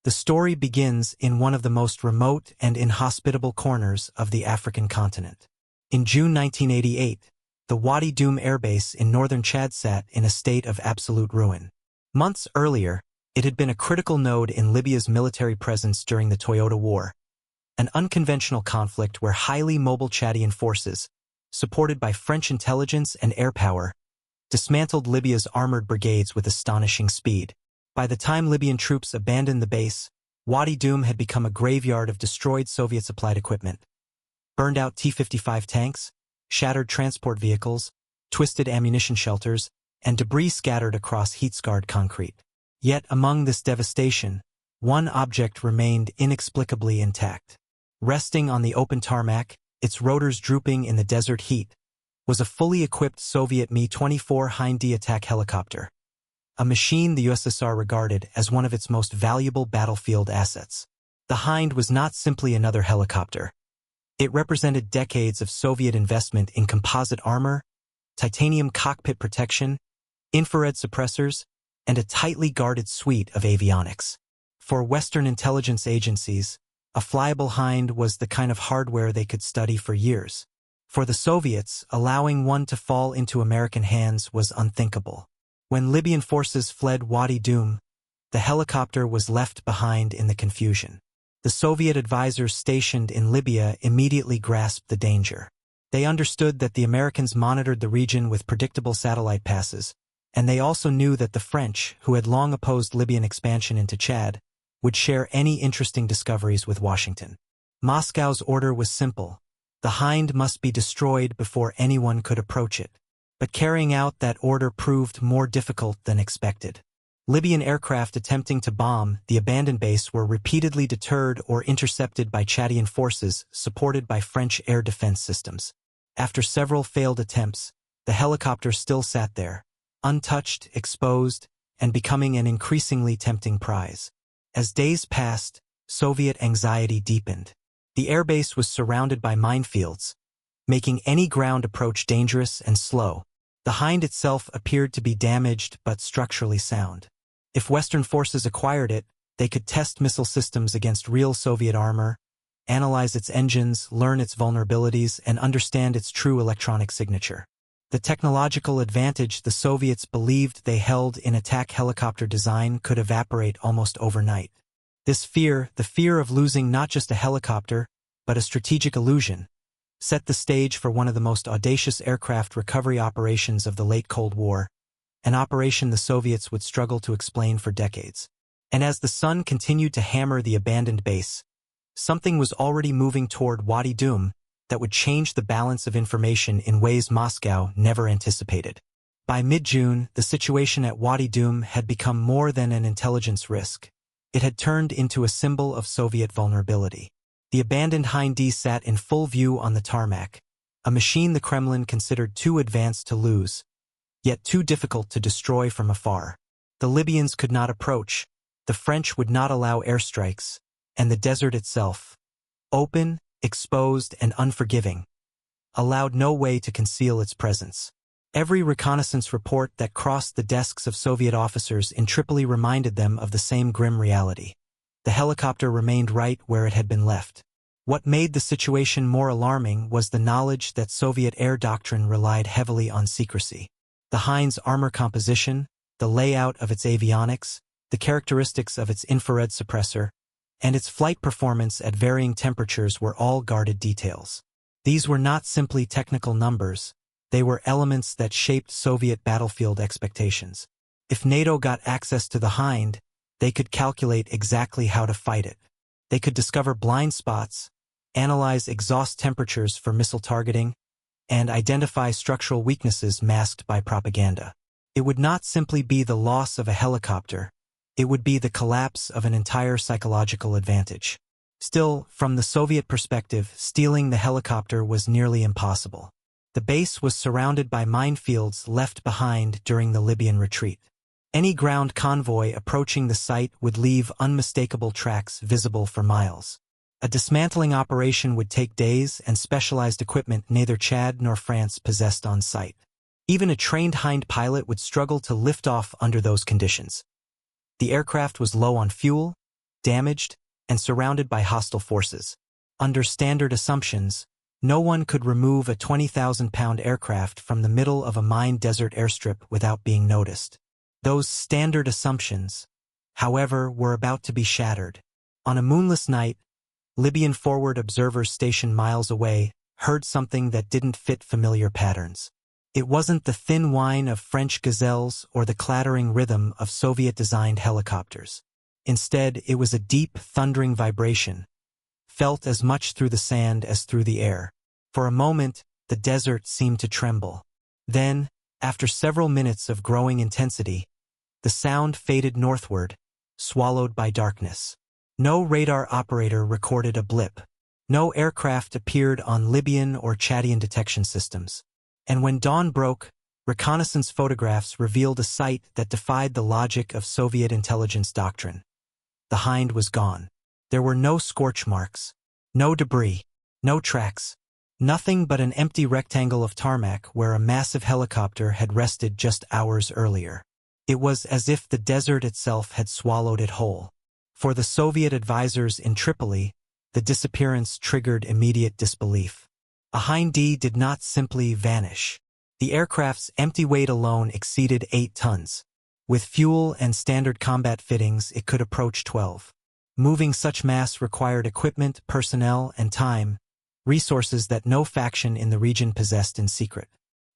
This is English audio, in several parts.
The story begins in one of the most remote and inhospitable corners of the African continent. In June 1988, the Wadi Doum airbase in northern Chad sat in a state of absolute ruin. Months earlier, it had been a critical node in Libya's military presence during the Toyota War, an unconventional conflict where highly mobile Chadian forces, supported by French intelligence and air power, dismantled Libya's armored brigades with astonishing speed. By the time Libyan troops abandoned the base, Wadi Doum had become a graveyard of destroyed Soviet-supplied equipment. Burned-out T-55 tanks, shattered transport vehicles, twisted ammunition shelters, and debris scattered across heat-scarred concrete. Yet among this devastation, one object remained inexplicably intact. Resting on the open tarmac, its rotors drooping in the desert heat, was a fully equipped Soviet Mi-24 Hind-D attack helicopter, a machine the USSR regarded as one of its most valuable battlefield assets. The Hind was not simply another helicopter. It represented decades of Soviet investment in composite armor, titanium cockpit protection, infrared suppressors, and a tightly guarded suite of avionics. For Western intelligence agencies, a flyable Hind was the kind of hardware they could study for years. For the Soviets, allowing one to fall into American hands was unthinkable. When Libyan forces fled Wadi Doum, the helicopter was left behind in the confusion. The Soviet advisors stationed in Libya immediately grasped the danger. They understood that the Americans monitored the region with predictable satellite passes, and they also knew that the French, who had long opposed Libyan expansion into Chad, would share any interesting discoveries with Washington. Moscow's order was simple. The Hind must be destroyed before anyone could approach it. But carrying out that order proved more difficult than expected. Libyan aircraft attempting to bomb the abandoned base were repeatedly deterred or intercepted by Chadian forces supported by French air defense systems. After several failed attempts, the helicopter still sat there, untouched, exposed, and becoming an increasingly tempting prize. As days passed, Soviet anxiety deepened. The airbase was surrounded by minefields, making any ground approach dangerous and slow. The Hind itself appeared to be damaged but structurally sound. If Western forces acquired it, they could test missile systems against real Soviet armor, analyze its engines, learn its vulnerabilities, and understand its true electronic signature. The technological advantage the Soviets believed they held in attack helicopter design could evaporate almost overnight. This fear, the fear of losing not just a helicopter, but a strategic illusion, set the stage for one of the most audacious aircraft recovery operations of the late Cold War, an operation the Soviets would struggle to explain for decades. And as the sun continued to hammer the abandoned base, something was already moving toward Wadi Doum that would change the balance of information in ways Moscow never anticipated. By mid-June, the situation at Wadi Doum had become more than an intelligence risk. It had turned into a symbol of Soviet vulnerability. The abandoned Hind-D sat in full view on the tarmac, a machine the Kremlin considered too advanced to lose, yet too difficult to destroy from afar. The Libyans could not approach, the French would not allow airstrikes, and the desert itself, open, exposed, and unforgiving, allowed no way to conceal its presence. Every reconnaissance report that crossed the desks of Soviet officers in Tripoli reminded them of the same grim reality. The helicopter remained right where it had been left. What made the situation more alarming was the knowledge that Soviet air doctrine relied heavily on secrecy. The Hind's armor composition, the layout of its avionics, the characteristics of its infrared suppressor, and its flight performance at varying temperatures were all guarded details. These were not simply technical numbers, they were elements that shaped Soviet battlefield expectations. If NATO got access to the Hind, they could calculate exactly how to fight it. They could discover blind spots, analyze exhaust temperatures for missile targeting, and identify structural weaknesses masked by propaganda. It would not simply be the loss of a helicopter, it would be the collapse of an entire psychological advantage. Still, from the Soviet perspective, stealing the helicopter was nearly impossible. The base was surrounded by minefields left behind during the Libyan retreat. Any ground convoy approaching the site would leave unmistakable tracks visible for miles. A dismantling operation would take days, and specialized equipment neither Chad nor France possessed on site. Even a trained Hind pilot would struggle to lift off under those conditions. The aircraft was low on fuel, damaged and surrounded by hostile forces. Under standard assumptions, no one could remove a 20,000-pound aircraft from the middle of a mined desert airstrip without being noticed. Those standard assumptions, however, were about to be shattered. On a moonless night, Libyan forward observers stationed miles away heard something that didn't fit familiar patterns. It wasn't the thin whine of French gazelles or the clattering rhythm of Soviet-designed helicopters. Instead, it was a deep, thundering vibration, felt as much through the sand as through the air. For a moment, the desert seemed to tremble. Then, after several minutes of growing intensity, the sound faded northward, swallowed by darkness. No radar operator recorded a blip. No aircraft appeared on Libyan or Chadian detection systems. And when dawn broke, reconnaissance photographs revealed a sight that defied the logic of Soviet intelligence doctrine. The Hind was gone. There were no scorch marks, no debris, no tracks, nothing but an empty rectangle of tarmac where a massive helicopter had rested just hours earlier. It was as if the desert itself had swallowed it whole. For the Soviet advisors in Tripoli, the disappearance triggered immediate disbelief. A Hind-D did not simply vanish. The aircraft's empty weight alone exceeded 8 tons. With fuel and standard combat fittings, it could approach 12. Moving such mass required equipment, personnel, and time, resources that no faction in the region possessed in secret.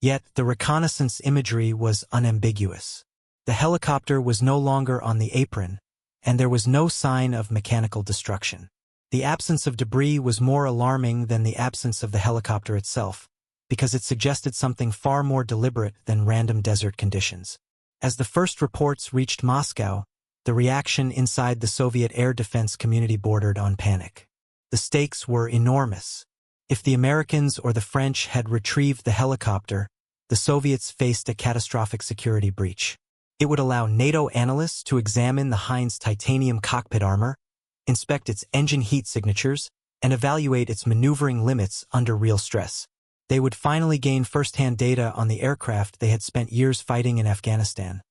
Yet, the reconnaissance imagery was unambiguous. The helicopter was no longer on the apron, and there was no sign of mechanical destruction. The absence of debris was more alarming than the absence of the helicopter itself, because it suggested something far more deliberate than random desert conditions. As the first reports reached Moscow, the reaction inside the Soviet air defense community bordered on panic. The stakes were enormous. If the Americans or the French had retrieved the helicopter, the Soviets faced a catastrophic security breach. It would allow NATO analysts to examine the Hind's titanium cockpit armor, inspect its engine heat signatures, and evaluate its maneuvering limits under real stress. They would finally gain first-hand data on the aircraft they had spent years fighting in Afghanistan.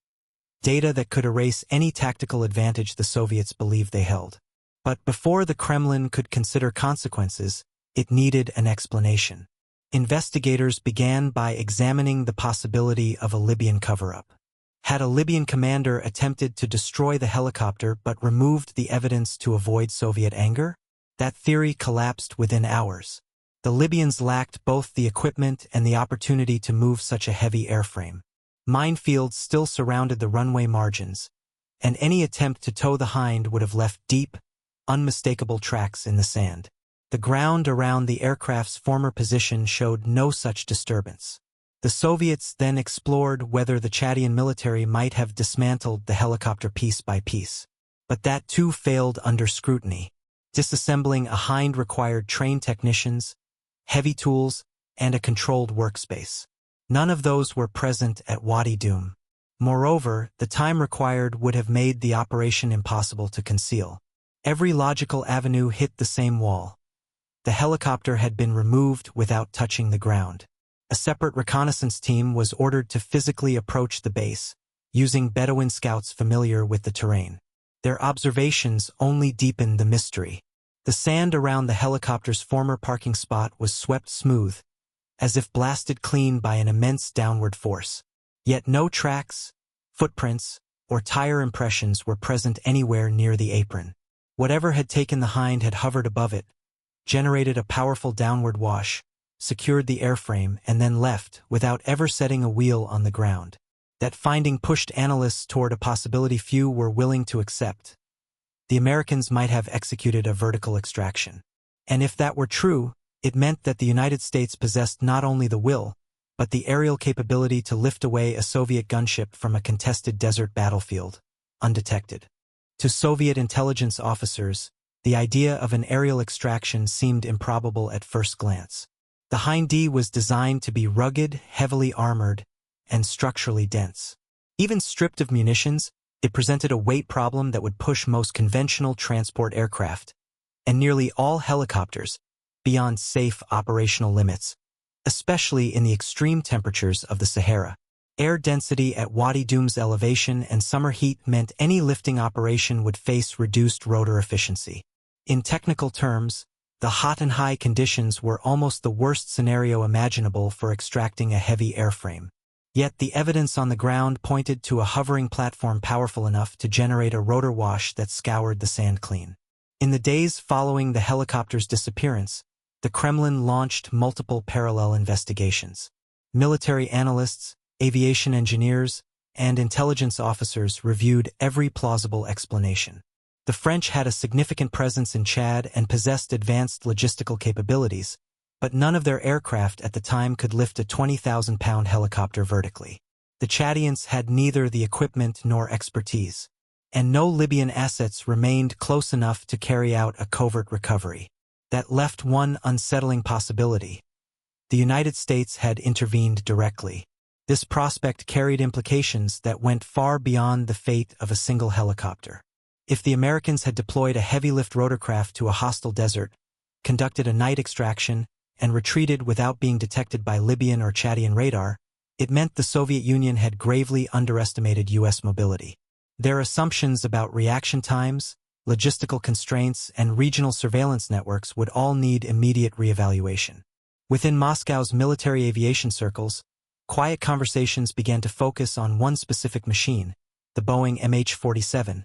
Data that could erase any tactical advantage the Soviets believed they held. But before the Kremlin could consider consequences, it needed an explanation. Investigators began by examining the possibility of a Libyan cover-up. Had a Libyan commander attempted to destroy the helicopter but removed the evidence to avoid Soviet anger? That theory collapsed within hours. The Libyans lacked both the equipment and the opportunity to move such a heavy airframe. Minefields still surrounded the runway margins, and any attempt to tow the Hind would have left deep, unmistakable tracks in the sand. The ground around the aircraft's former position showed no such disturbance. The Soviets then explored whether the Chadian military might have dismantled the helicopter piece by piece. But that too failed under scrutiny. Disassembling a Hind required trained technicians, heavy tools, and a controlled workspace. None of those were present at Wadi Doum. Moreover, the time required would have made the operation impossible to conceal. Every logical avenue hit the same wall. The helicopter had been removed without touching the ground. A separate reconnaissance team was ordered to physically approach the base, using Bedouin scouts familiar with the terrain. Their observations only deepened the mystery. The sand around the helicopter's former parking spot was swept smooth, as if blasted clean by an immense downward force. Yet no tracks, footprints, or tire impressions were present anywhere near the apron. Whatever had taken the Hind had hovered above it, generated a powerful downward wash, secured the airframe, and then left without ever setting a wheel on the ground. That finding pushed analysts toward a possibility few were willing to accept. The Americans might have executed a vertical extraction. And if that were true, it meant that the United States possessed not only the will, but the aerial capability to lift away a Soviet gunship from a contested desert battlefield, undetected. To Soviet intelligence officers, the idea of an aerial extraction seemed improbable at first glance. The Hind-D was designed to be rugged, heavily armored, and structurally dense. Even stripped of munitions, it presented a weight problem that would push most conventional transport aircraft, and nearly all helicopters, beyond safe operational limits, especially in the extreme temperatures of the Sahara. Air density at Wadi Doum's elevation and summer heat meant any lifting operation would face reduced rotor efficiency. In technical terms, the hot and high conditions were almost the worst scenario imaginable for extracting a heavy airframe. Yet the evidence on the ground pointed to a hovering platform powerful enough to generate a rotor wash that scoured the sand clean. In the days following the helicopter's disappearance, the Kremlin launched multiple parallel investigations. Military analysts, aviation engineers, and intelligence officers reviewed every plausible explanation. The French had a significant presence in Chad and possessed advanced logistical capabilities, but none of their aircraft at the time could lift a 20,000-pound helicopter vertically. The Chadians had neither the equipment nor expertise, and no Libyan assets remained close enough to carry out a covert recovery. That left one unsettling possibility. The United States had intervened directly. This prospect carried implications that went far beyond the fate of a single helicopter. If the Americans had deployed a heavy-lift rotorcraft to a hostile desert, conducted a night extraction, and retreated without being detected by Libyan or Chadian radar, it meant the Soviet Union had gravely underestimated U.S. mobility. Their assumptions about reaction times, logistical constraints, and regional surveillance networks would all need immediate reevaluation. Within Moscow's military aviation circles, quiet conversations began to focus on one specific machine, the Boeing MH-47,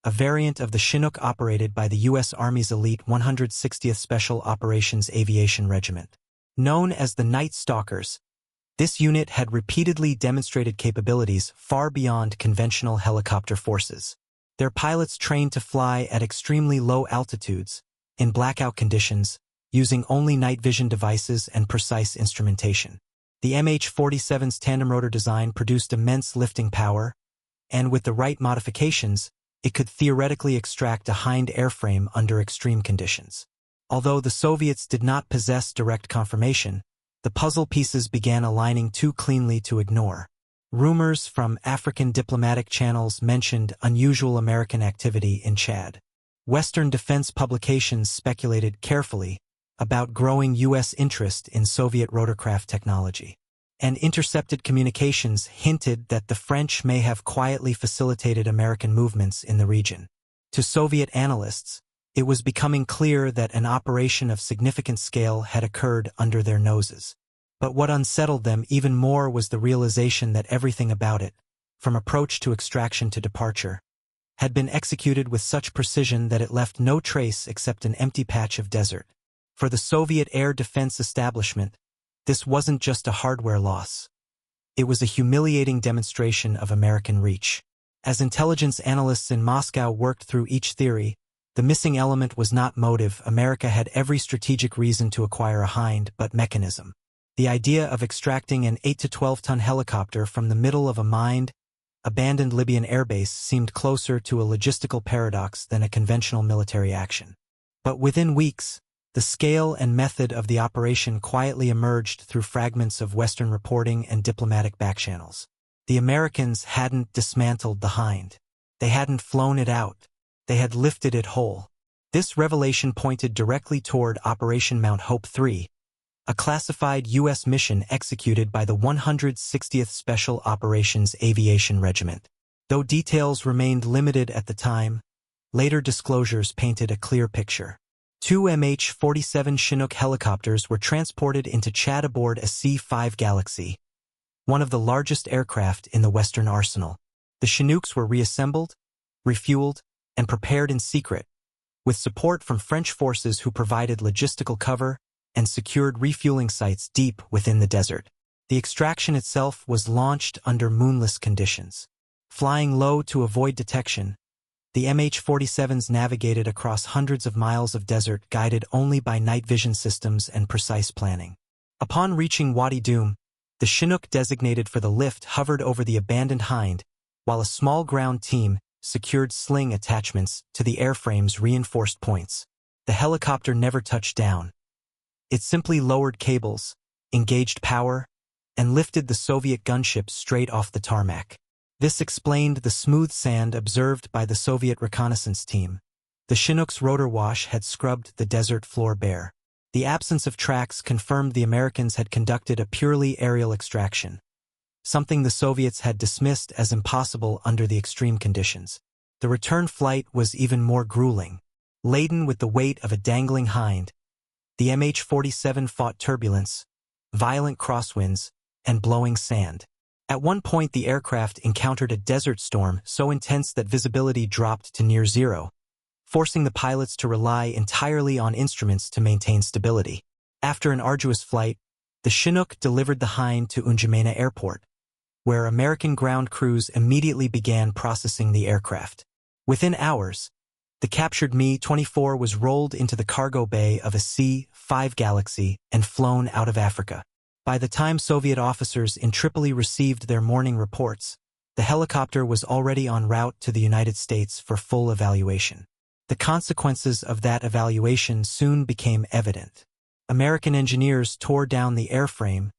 a variant of the Chinook operated by the U.S. Army's elite 160th Special Operations Aviation Regiment. Known as the Night Stalkers, this unit had repeatedly demonstrated capabilities far beyond conventional helicopter forces. Their pilots trained to fly at extremely low altitudes, in blackout conditions, using only night vision devices and precise instrumentation. The MH-47's tandem rotor design produced immense lifting power, and with the right modifications, it could theoretically extract a Hind airframe under extreme conditions. Although the Soviets did not possess direct confirmation, the puzzle pieces began aligning too cleanly to ignore. Rumors from African diplomatic channels mentioned unusual American activity in Chad. Western defense publications speculated carefully about growing U.S. interest in Soviet rotorcraft technology. And intercepted communications hinted that the French may have quietly facilitated American movements in the region. To Soviet analysts, it was becoming clear that an operation of significant scale had occurred under their noses. But what unsettled them even more was the realization that everything about it, from approach to extraction to departure, had been executed with such precision that it left no trace except an empty patch of desert. For the Soviet air defense establishment, this wasn't just a hardware loss. It was a humiliating demonstration of American reach. As intelligence analysts in Moscow worked through each theory, the missing element was not motive. America had every strategic reason to acquire a Hind, but mechanism. The idea of extracting an 8 to 12-ton helicopter from the middle of a mined, abandoned Libyan airbase seemed closer to a logistical paradox than a conventional military action. But within weeks, the scale and method of the operation quietly emerged through fragments of Western reporting and diplomatic backchannels. The Americans hadn't dismantled the Hind. They hadn't flown it out. They had lifted it whole. This revelation pointed directly toward Operation Mount Hope III, a classified U.S. mission executed by the 160th Special Operations Aviation Regiment. Though details remained limited at the time, later disclosures painted a clear picture. 2 MH-47 Chinook helicopters were transported into Chad aboard a C-5 Galaxy, one of the largest aircraft in the Western arsenal. The Chinooks were reassembled, refueled, and prepared in secret, with support from French forces who provided logistical cover and secured refueling sites deep within the desert. The extraction itself was launched under moonless conditions. Flying low to avoid detection, the MH-47s navigated across hundreds of miles of desert guided only by night vision systems and precise planning. Upon reaching Wadi Doum, the Chinook designated for the lift hovered over the abandoned Hind, while a small ground team secured sling attachments to the airframe's reinforced points. The helicopter never touched down. It simply lowered cables, engaged power, and lifted the Soviet gunship straight off the tarmac. This explained the smooth sand observed by the Soviet reconnaissance team. The Chinook's rotor wash had scrubbed the desert floor bare. The absence of tracks confirmed the Americans had conducted a purely aerial extraction. something the Soviets had dismissed as impossible under the extreme conditions. The return flight was even more grueling. Laden with the weight of a dangling hind, the MH-47 fought turbulence, violent crosswinds, and blowing sand. At one point, the aircraft encountered a desert storm so intense that visibility dropped to near zero, forcing the pilots to rely entirely on instruments to maintain stability. After an arduous flight, the Chinook delivered the Hind to N'Djamena Airport, where American ground crews immediately began processing the aircraft. Within hours, the captured Mi-24 was rolled into the cargo bay of a C-5 Galaxy and flown out of Africa. By the time Soviet officers in Tripoli received their morning reports, the helicopter was already en route to the United States for full evaluation. The consequences of that evaluation soon became evident. American engineers tore down the airframe,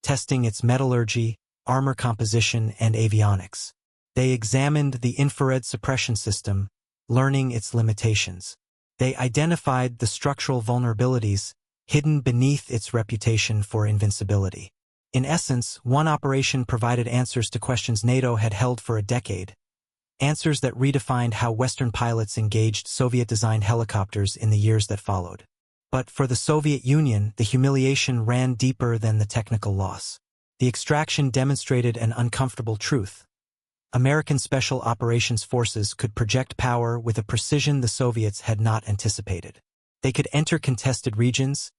testing its metallurgy, armor composition, and avionics. They examined the infrared suppression system, learning its limitations. They identified the structural vulnerabilities hidden beneath its reputation for invincibility. In essence, one operation provided answers to questions NATO had held for a decade, answers that redefined how Western pilots engaged Soviet-designed helicopters in the years that followed. But for the Soviet Union, the humiliation ran deeper than the technical loss. The extraction demonstrated an uncomfortable truth. American Special Operations Forces could project power with a precision the Soviets had not anticipated. They could enter contested regions,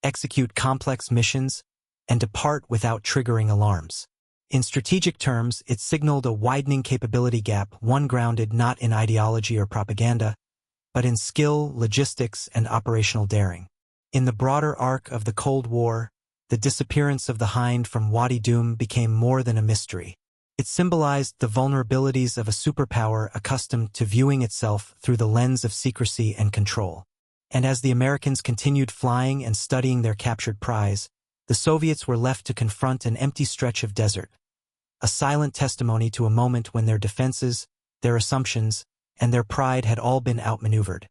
execute complex missions, and depart without triggering alarms. In strategic terms, it signaled a widening capability gap, one grounded not in ideology or propaganda, but in skill, logistics, and operational daring. In the broader arc of the Cold War, the disappearance of the Hind from Wadi Doum became more than a mystery. It symbolized the vulnerabilities of a superpower accustomed to viewing itself through the lens of secrecy and control. And as the Americans continued flying and studying their captured prize, the Soviets were left to confront an empty stretch of desert, a silent testimony to a moment when their defenses, their assumptions, and their pride had all been outmaneuvered.